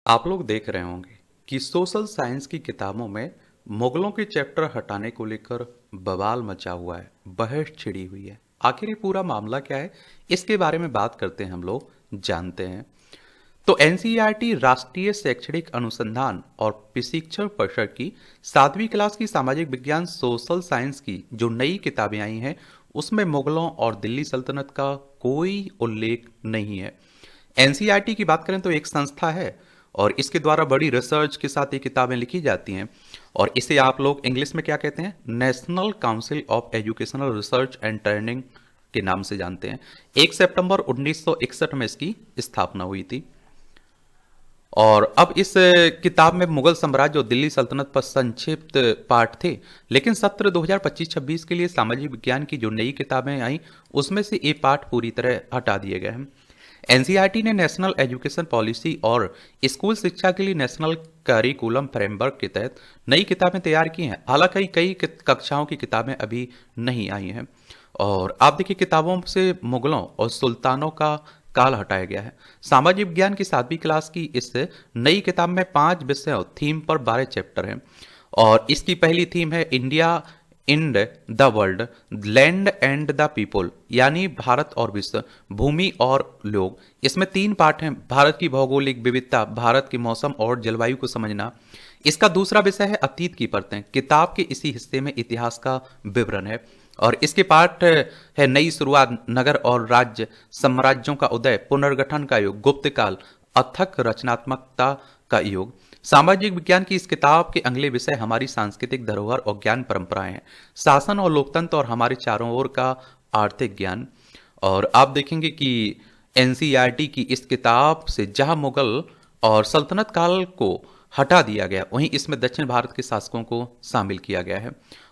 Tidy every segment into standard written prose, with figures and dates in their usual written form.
आप लोग देख रहे होंगे कि सोशल साइंस की किताबों में मुगलों के चैप्टर हटाने को लेकर बवाल मचा हुआ है, बहस छिड़ी हुई है। आखिर ये पूरा मामला क्या है, इसके बारे में बात करते हैं, हम लोग जानते हैं। तो एनसीईआरटी राष्ट्रीय शैक्षणिक अनुसंधान और प्रशिक्षण परिषद की 7वीं क्लास की सामाजिक विज्ञान सोशल साइंस की जो नई किताबें आई हैं, उसमें मुगलों और दिल्ली सल्तनत का कोई उल्लेख नहीं है। एनसीईआरटी की बात करें तो एक संस्था है और इसके द्वारा बड़ी रिसर्च के साथ ये किताबें लिखी जाती हैं और इसे आप लोग इंग्लिश में क्या कहते हैं, national council of educational research and training के नाम से जानते हैं। 1 सितंबर 1961 में इसकी स्थापना हुई थी। और अब इस किताब में मुगल साम्राज्य और दिल्ली सल्तनत पर संक्षिप्त पाठ थे, लेकिन सत्र 2025-26 के लिए सामाजिक विज्ञान की जो नई किताबें आई उसमें से ये पाठ पूरी तरह हटा दिए गए हैं। एनसीईआरटी ने नेशनल एजुकेशन पॉलिसी और स्कूल शिक्षा के लिए नेशनल करिकुलम फ्रेमवर्क के तहत नई किताबें तैयार की हैं। हालांकि कई कक्षाओं की किताबें अभी नहीं आई हैं। और आप देखिए, किताबों से मुगलों और सुल्तानों का काल हटाया गया है। सामाजिक विज्ञान की 7वीं क्लास की इस नई किताब में 5 विषय और थीम पर 12 चैप्टर हैं। और इसकी पहली थीम है India in the world, land and the people, यानी भारत और विश्व, भूमि और लोग। इसमें 3 पार्ट हैं। भारत की भौगोलिक विविधता, भारत के मौसम और जलवायु को समझना। इसका दूसरा विषय है अतीत की परतें। किताब के इसी हिस्से में इतिहास का विवरण है। और इसके पाठ है नई शुरुआत, नगर और राज्य, साम्राज्यों का उदय, पुनर्गठन का युग, गुप्त काल, अथक रचनात्मकता का युग। सामाजिक विज्ञान की इस किताब के अगले विषय हमारी सांस्कृतिक धरोहर और ज्ञान परंपराएं हैं, शासन और लोकतंत्र और हमारे चारों ओर का आर्थिक ज्ञान। और आप देखेंगे कि एनसीईआरटी की इस किताब से जहां मुगल और सल्तनत काल को हटा दिया गया, वहीं इसमें दक्षिण भारत के शासकों को शामिल किया गया है।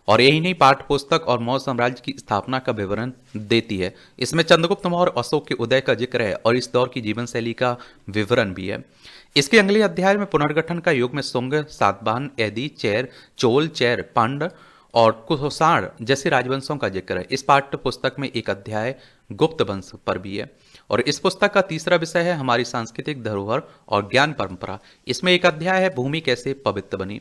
और यही नहीं, पाठ्य पुस्तक और मौर्य साम्राज्य की स्थापना का विवरण देती है। इसमें चंद्रगुप्त मौर्य और अशोक के उदय का जिक्र है और इस दौर की जीवन शैली का विवरण भी है। इसके अगले अध्याय में पुनर्गठन का युग में सुंग, सातवाहन, एदी, चैर, चोल, चैर, पांड और कुषाण जैसे राजवंशों का जिक्र है। इस पाठ्य पुस्तक में एक अध्याय गुप्त वंश पर भी है। और इस पुस्तक का तीसरा विषय है हमारी सांस्कृतिक धरोहर और ज्ञान परंपरा। इसमें एक अध्याय है भूमि कैसे पवित्र बनी।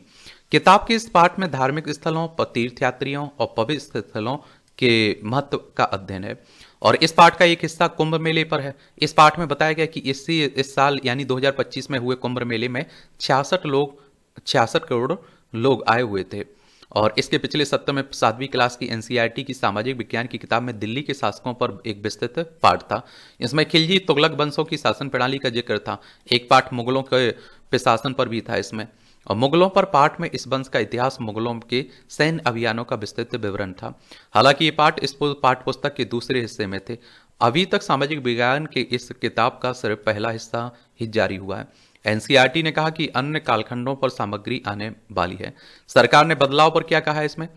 किताब के इस पाठ में धार्मिक स्थलों, तीर्थयात्रियों और पवित्र स्थलों के महत्व का अध्ययन है। और इस पाठ का एक हिस्सा कुंभ मेले पर है। इस पाठ में बताया गया कि इस साल यानी 2025 में हुए कुंभ मेले में 66 करोड़ लोग आए हुए थे। और इसके पिछले सत्र में 7वीं क्लास की एनसीईआरटी की सामाजिक विज्ञान की किताब में दिल्ली के शासकों पर एक विस्तृत पाठ था। इसमें खिलजी तुगलक वंशों की शासन प्रणाली का जिक्र था। एक पाठ मुगलों के प्रशासन पर भी था इसमें। और मुगलों पर पाठ में इस वंश का इतिहास, मुगलों के सैन्य अभियानों का विस्तृत विवरण था। हालांकि ये पाठ इस पाठ पुस्तक के दूसरे हिस्से में थे। अभी तक सामाजिक विज्ञान के इस किताब का सिर्फ पहला हिस्सा ही जारी हुआ है। एनसीईआरटी ने कहा कि अन्य कालखंडों पर सामग्री आने वाली है। सरकार ने बदलाव पर क्या कहा है इसमें?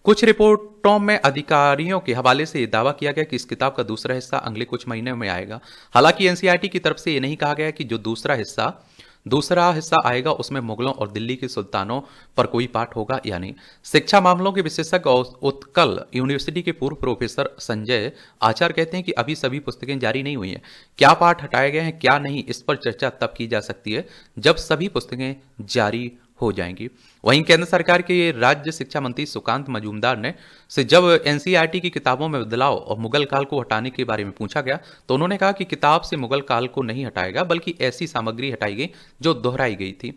कुछ रिपोर्टों में अधिकारियों के हवाले से यह दावा किया गया कि इस किताब का दूसरा हिस्सा अगले कुछ महीने में आएगा। हालांकि एनसीईआरटी की तरफ से यह नहीं कहा गया कि जो दूसरा हिस्सा आएगा उसमें मुगलों और दिल्ली के सुल्तानों पर कोई पाठ होगा या नहीं। शिक्षा मामलों के विशेषज्ञ और उत्कल यूनिवर्सिटी के पूर्व प्रोफेसर संजय आचार्य कहते हैं कि अभी सभी पुस्तकें जारी नहीं हुई हैं। क्या पाठ हटाए गए हैं क्या नहीं, इस पर चर्चा तब की जा सकती है जब सभी पुस्तकें जारी हो जाएंगी। वहीं केंद्र सरकार के राज्य शिक्षा मंत्री सुकांत मजूमदार ने से जब एनसीईआरटी की किताबों में बदलाव और मुगल काल को हटाने के बारे में पूछा गया तो उन्होंने कहा कि किताब से मुगल काल को नहीं हटाएगा, बल्कि ऐसी सामग्री हटाई गई जो दोहराई गई थी।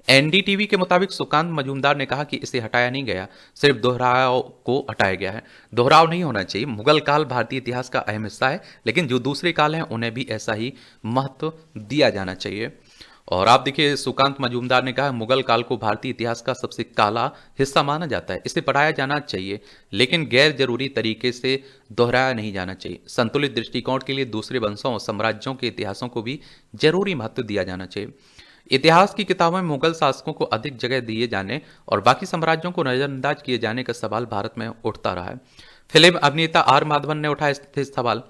एनडीटीवी के मुताबिक सुकांत मजूमदार ने कहा कि इसे हटाया नहीं गया, सिर्फ दोहराव को हटाया गया है। दोहराव नहीं होना चाहिए। मुगल काल भारतीय इतिहास का अहम हिस्सा है, लेकिन जो दूसरे काल हैं उन्हें भी ऐसा ही महत्व दिया जाना चाहिए। और आप देखिए, सुकांत मजूमदार ने कहा मुगल काल को भारतीय इतिहास का सबसे काला हिस्सा माना जाता है। इसे पढ़ाया जाना चाहिए, लेकिन गैर जरूरी तरीके से दोहराया नहीं जाना चाहिए। संतुलित दृष्टिकोण के लिए दूसरे वंशों और साम्राज्यों के इतिहासों को भी जरूरी महत्व दिया जाना चाहिए। इतिहास की किताबों में मुगल शासकों को अधिक जगह दिए जाने और बाकी साम्राज्यों को नजरअंदाज किए जाने का सवाल भारत में उठता रहा है। फिल्म अभिनेता आर माधवन ने उठाया इस सवाल।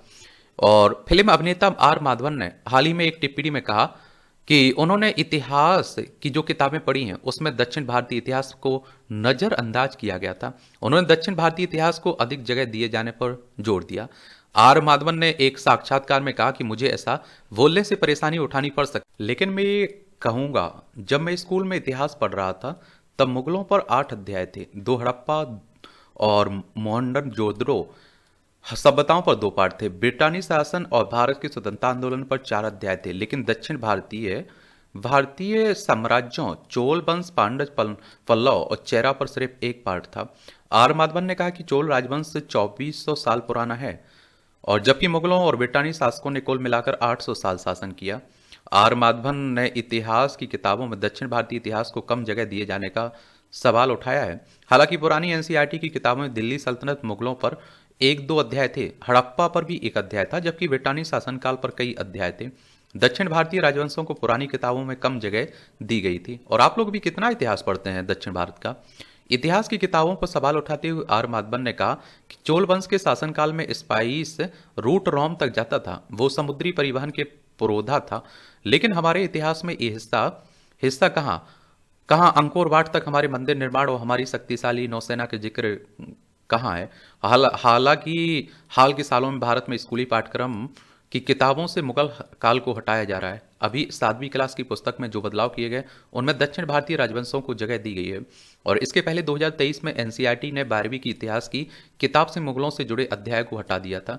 और फिल्म अभिनेता आर माधवन ने हाल ही में एक टिप्पणी में कहा कि उन्होंने इतिहास की जो किताबें पढ़ी हैं उसमें दक्षिण भारतीय इतिहास को नजरअंदाज किया गया था। उन्होंने दक्षिण भारतीय इतिहास को अधिक जगह दिए जाने पर जोर दिया। आर माधवन ने एक साक्षात्कार में कहा कि मुझे ऐसा बोलने से परेशानी उठानी पड़ सकती, लेकिन मैं ये कहूँगा, जब मैं स्कूल में इतिहास पढ़ रहा था तब मुगलों पर 8 अध्याय थे, 2 हड़प्पा और मोहनजोदड़ो सभ्यताओं पर 2 पाठ थे, ब्रिटानी शासन और भारत के स्वतंत्रता आंदोलन पर 4 अध्याय थे। लेकिन दक्षिण भारतीय भारतीय साम्राज्यों चोल वंश, पांड्य, पल्लव और चेरा पर सिर्फ 1 पाठ था। आर माधवन ने कहा कि चोल राजवंश 2400 साल पुराना है, और जबकि मुगलों और ब्रिटानी शासकों ने कुल मिलाकर 800 साल शासन किया। आर माधवन ने इतिहास की किताबों में दक्षिण भारतीय इतिहास को कम जगह दिए जाने का सवाल उठाया है। हालांकि पुरानी एनसीईआरटी की किताबों में दिल्ली सल्तनत, मुगलों पर 1-2 अध्याय थे, हड़प्पा पर भी 1 अध्याय था, जबकि ब्रिटानी शासनकाल पर कई अध्याय थे। दक्षिण भारतीय राजवंशों को पुरानी किताबों में कम जगह दी गई थी। और आप लोग भी कितना इतिहास पढ़ते हैं दक्षिण भारत का? इतिहास की किताबों पर सवाल उठाते हुए आर माधवन ने कहा कि चोल वंश के शासनकाल में स्पाइस रूट रोम तक जाता था, वो समुद्री परिवहन के पुरोधा था। लेकिन हमारे इतिहास में ये हिस्सा हिस्सा कहाँ कहाँ अंकोर वाट तक हमारे मंदिर निर्माण और हमारी शक्तिशाली नौसेना के जिक्र कहाँ है? हालांकि हाल के सालों में भारत में स्कूली पाठ्यक्रम की किताबों से मुगल काल को हटाया जा रहा है। अभी 7वीं क्लास की पुस्तक में जो बदलाव किए गए उनमें दक्षिण भारतीय राजवंशों को जगह दी गई है। और इसके पहले 2023 में एनसीईआरटी ने 12वीं की इतिहास की किताब से मुगलों से जुड़े अध्याय को हटा दिया था।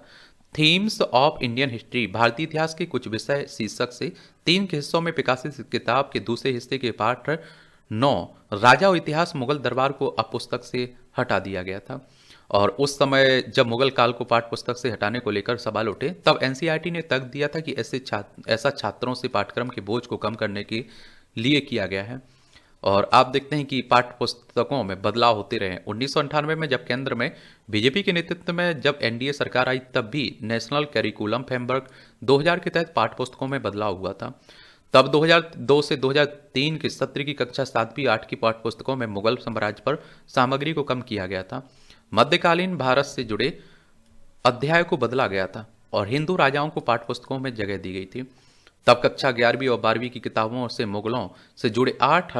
थीम्स ऑफ इंडियन हिस्ट्री, भारतीय इतिहास के कुछ विषय शीर्षक से 3 के हिस्सों में प्रकाशित किताब के दूसरे हिस्से के पाठ 9 राजा और इतिहास मुगल दरबार को अब पुस्तक से हटा दिया गया था। और उस समय जब मुगल काल को पाठ्य पुस्तक से हटाने को लेकर सवाल उठे तब एनसीईआरटी ने तर्क दिया था कि ऐसा छात्रों से पाठ्यक्रम के बोझ को कम करने के लिए किया गया है। और आप देखते हैं कि पाठ्य पुस्तकों में बदलाव होते रहे। 1998 में जब केंद्र में बीजेपी के नेतृत्व में जब एनडीए सरकार आई तब भी नेशनल करिकुलम फ्रेमवर्क 2000 के तहत पाठ्य पुस्तकों में बदलाव हुआ था। तब 2002 से 2003 के सत्र की कक्षा 7वीं 8 की पाठ्य पुस्तकों में मुगल साम्राज्य पर सामग्री को कम किया गया था। मध्यकालीन भारत से जुड़े अध्याय को बदला गया था और हिंदू राजाओं को पाठ्य पुस्तकों में जगह दी गई थी। तब कक्षा 11वीं और 12वीं की किताबों से मुगलों से जुड़े 8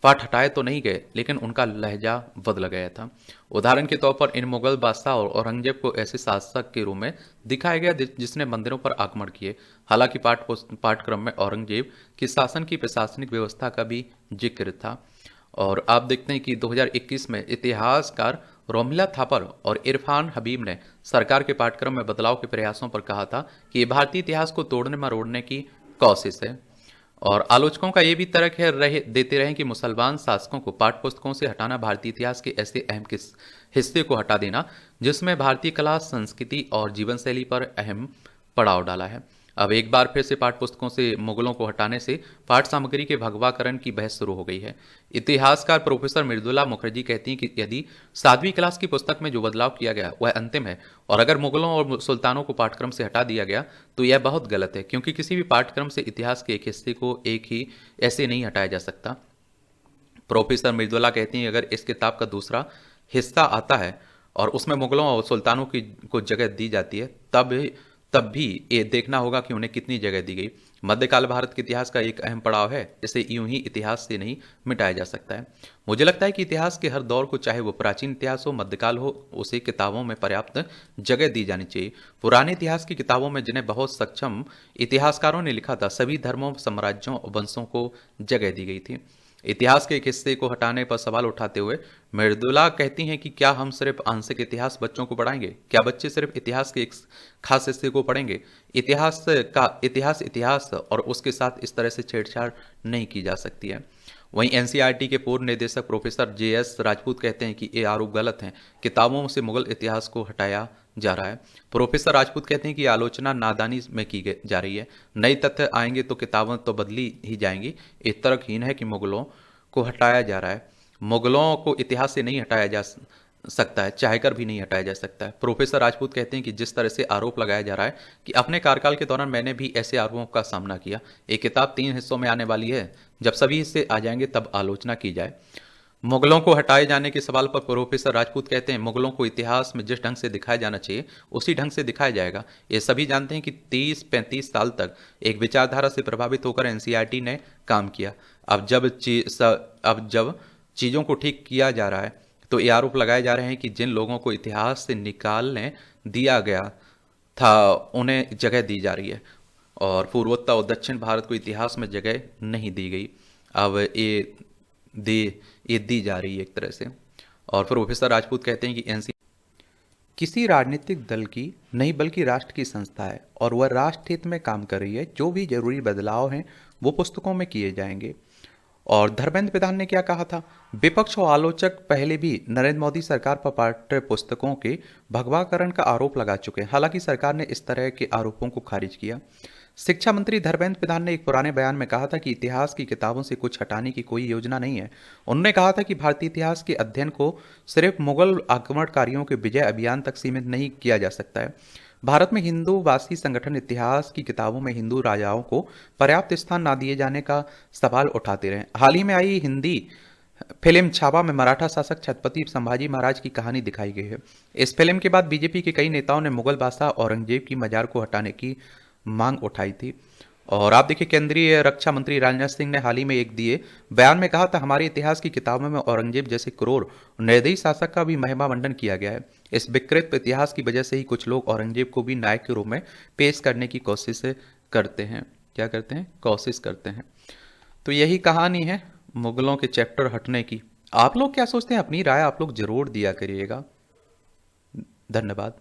पाठ हटाए तो नहीं गए, लेकिन उनका लहजा बदल गया था। उदाहरण के तौर पर इन मुगल बादशाह और औरंगजेब को ऐसे शासक के रूप में दिखाया गया जिसने मंदिरों पर आक्रमण किए। हालांकि पाठ्यक्रम में औरंगजेब की शासन की प्रशासनिक व्यवस्था का भी जिक्र था। और आप देखते हैं कि 2021 में इतिहासकार रोमिला थापर और इरफान हबीब ने सरकार के पाठ्यक्रम में बदलाव के प्रयासों पर कहा था कि ये भारतीय इतिहास को तोड़ने मरोड़ने की कोशिश है। और आलोचकों का ये भी तर्क देते रहे कि मुसलमान शासकों को पाठ्य पुस्तकों से हटाना भारतीय इतिहास के ऐसे अहम हिस्से को हटा देना जिसमें भारतीय कला, संस्कृति और जीवन शैली पर अहम पड़ाव डाला है। अब एक बार फिर से पाठ्य पुस्तकों से मुगलों को हटाने से पाठ्य सामग्री के भगवाकरण की बहस शुरू हो गई है। इतिहासकार प्रोफेसर मृदुला मुखर्जी कहती हैं कि यदि 7वीं क्लास की पुस्तक में जो बदलाव किया गया वह अंतिम है और अगर मुगलों और सुल्तानों को पाठ्यक्रम से हटा दिया गया तो यह बहुत गलत है, क्योंकि किसी भी पाठ्यक्रम से इतिहास के एक हिस्से को एक ही ऐसे नहीं हटाया जा सकता। प्रोफेसर मृदुला कहती हैं अगर इस किताब का दूसरा हिस्सा आता है और उसमें मुगलों और सुल्तानों को जगह दी जाती है तब भी ये देखना होगा कि उन्हें कितनी जगह दी गई। मध्यकाल भारत के इतिहास का एक अहम पड़ाव है, इसे यूं ही इतिहास से नहीं मिटाया जा सकता है। मुझे लगता है कि इतिहास के हर दौर को, चाहे वो प्राचीन इतिहास हो, मध्यकाल हो, उसे किताबों में पर्याप्त जगह दी जानी चाहिए। पुराने इतिहास की किताबों में जिन्हें बहुत सक्षम इतिहासकारों ने लिखा था, सभी धर्मों, साम्राज्यों और वंशों को जगह दी गई थी। इतिहास के एक हिस्से को हटाने पर सवाल उठाते हुए मृदुला कहती हैं कि क्या हम सिर्फ आंशिक इतिहास बच्चों को पढ़ाएंगे? क्या बच्चे सिर्फ इतिहास के एक खास हिस्से को पढ़ेंगे? इतिहास और उसके साथ इस तरह से छेड़छाड़ नहीं की जा सकती है। वहीं एनसीईआरटी के पूर्व निदेशक प्रोफेसर जेएस राजपूत कहते हैं कि ये आरोप गलत हैं, किताबों से मुगल इतिहास को हटाया जा रहा है। प्रोफेसर राजपूत कहते हैं कि आलोचना नादानी में की जा रही है, नए तथ्य आएंगे तो किताबें तो बदली ही जाएंगी। इस तर्कहीन है कि मुगलों को हटाया जा रहा है। मुगलों को इतिहास से नहीं हटाया जा सकता है, चाहकर भी नहीं हटाया जा सकता है। प्रोफेसर राजपूत कहते हैं कि जिस तरह से आरोप लगाया जा रहा है कि अपने कार्यकाल के दौरान मैंने भी ऐसे आरोपों का सामना किया। एक किताब 3 हिस्सों में आने वाली है, जब सभी हिस्से आ जाएंगे तब आलोचना की जाए। मुगलों को हटाए जाने के सवाल पर प्रोफेसर राजपूत कहते हैं मुगलों को इतिहास में जिस ढंग से दिखाया जाना चाहिए उसी ढंग से दिखाया जाएगा। ये सभी जानते हैं कि 30-35 साल तक एक विचारधारा से प्रभावित होकर एनसीईआरटी ने काम किया। अब जब चीज़ों को ठीक किया जा रहा है तो ये आरोप लगाए जा रहे हैं कि जिन लोगों को इतिहास से निकालने दिया गया था उन्हें जगह दी जा रही है। और पूर्वोत्तर और दक्षिण भारत को इतिहास में जगह नहीं दी गई। अब दे ये दी जा रही है एक तरह से। और प्रोफेसर राजपूत कहते हैं कि एनसी किसी राजनीतिक दल की नहीं बल्कि राष्ट्र की संस्था है और वह राष्ट्र हित में काम कर रही है। जो भी जरूरी बदलाव हैं वो पुस्तकों में किए जाएंगे। और धर्मेंद्र प्रधान ने क्या कहा था? विपक्ष और आलोचक पहले भी नरेंद्र मोदी सरकार पर पाठ्य पुस्तकों के भगवाकरण का आरोप लगा चुके हैं। हालांकि सरकार ने इस तरह के आरोपों को खारिज किया। शिक्षा मंत्री धर्मेंद्र प्रधान ने एक पुराने बयान में कहा था कि इतिहास की किताबों से कुछ हटाने की कोई योजना नहीं है। उन्होंने कहा था कि भारतीय इतिहास के अध्ययन को सिर्फ मुगल आक्रमणकारियों के विजय अभियान तक सीमित नहीं किया जा सकता है। भारत में हिंदूवासी संगठन इतिहास की किताबों में हिंदू राजाओं को पर्याप्त स्थान ना दिए जाने का सवाल उठाते रहे। हाल ही में आई हिंदी फिल्म छावा में मराठा शासक छत्रपति संभाजी महाराज की कहानी दिखाई गई है। इस फिल्म के बाद बीजेपी के कई नेताओं ने मुगल बादशाह औरंगजेब की मजार को हटाने की मांग उठाई थी। और आप देखिए, केंद्रीय रक्षा मंत्री राजनाथ सिंह ने हाल ही में एक दिए बयान में कहा था, हमारे इतिहास की किताबों में औरंगजेब जैसे क्रूर निर्दयी शासक का भी महिमा मंडन किया गया है। इस विकृत इतिहास की वजह से ही कुछ लोग औरंगजेब को भी नायक के रूप में पेश करने की कोशिश करते हैं। क्या करते हैं? कोशिश करते हैं। तो यही कहानी है मुगलों के चैप्टर हटने की। आप लोग क्या सोचते हैं? अपनी राय आप लोग जरूर दिया करिएगा। धन्यवाद।